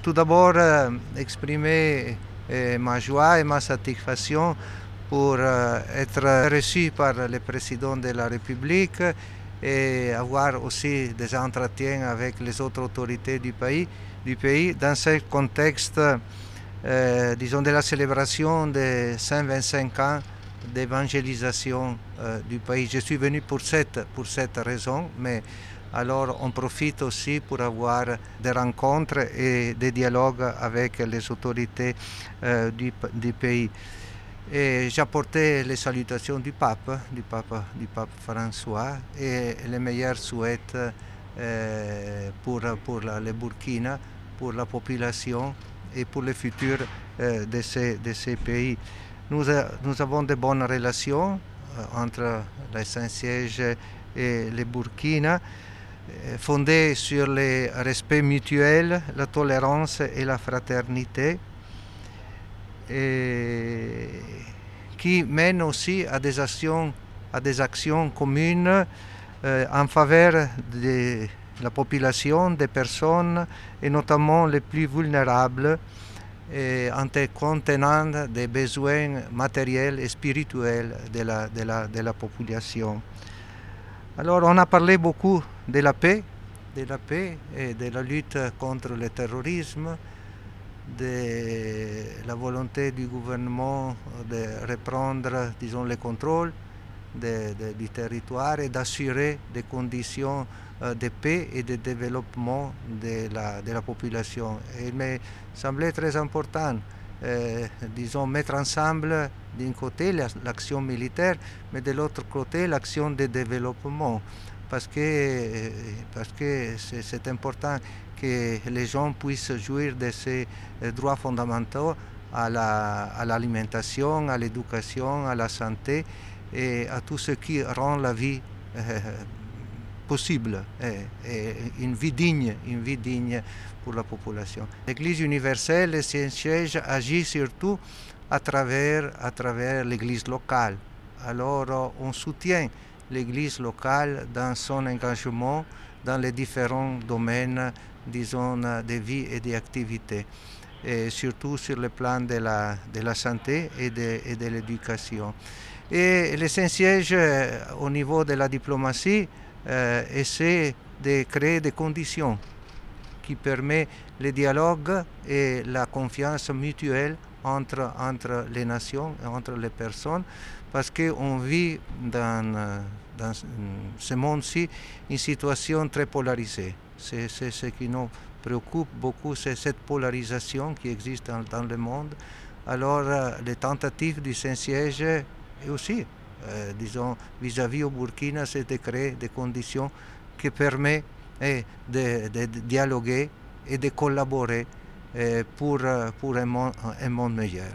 tout d'abord exprimer ma joie et ma satisfaction pour être reçu par le président de la République et avoir aussi des entretiens avec les autres autorités du pays dans ce contexte, disons, de la célébration des 125 ans d'évangélisation du pays. Je suis venu pour cette raison, mais alors on profite aussi pour avoir des rencontres et des dialogues avec les autorités du pays. Et j'apportais les salutations du pape François et les meilleurs souhaits pour le Burkina, pour la population et pour le futur de ces pays. Nous avons de bonnes relations entre le Saint-Siège et le Burkina, fondées sur le respect mutuel, la tolérance et la fraternité, et qui mènent aussi à des actions communes en faveur de la population, des personnes et notamment les plus vulnérables, en contenant des besoins matériels et spirituels de la population. Alors on a parlé beaucoup de la paix et de la lutte contre le terrorisme, de la volonté du gouvernement de reprendre, disons, le contrôle du territoire et d'assurer des conditions de paix et de développement de la population. Et il me semblait très important, disons, mettre ensemble d'un côté l'action militaire, mais de l'autre côté l'action de développement, parce que c'est important que les gens puissent jouir de ces droits fondamentaux à l'alimentation, à l'éducation, à la santé et à tout ce qui rend la vie possible et une vie digne pour la population. L'Église universelle, le Saint-Siège, agit surtout à travers l'Église locale. Alors on soutient l'Église locale dans son engagement dans les différents domaines, disons, de vie et d'activité, et surtout sur le plan de la santé et de l'éducation. Et le Saint-Siège, au niveau de la diplomatie, essaie de créer des conditions qui permettent le dialogue et la confiance mutuelle entre les nations et entre les personnes, parce qu'on vit dans ce monde-ci une situation très polarisée. C'est ce qui nous préoccupe beaucoup, c'est cette polarisation qui existe dans le monde. Alors les tentatives du Saint-Siège et aussi, disons, vis-à-vis au Burkina, c'est de créer des conditions qui permettent de dialoguer et de collaborer pour un monde meilleur.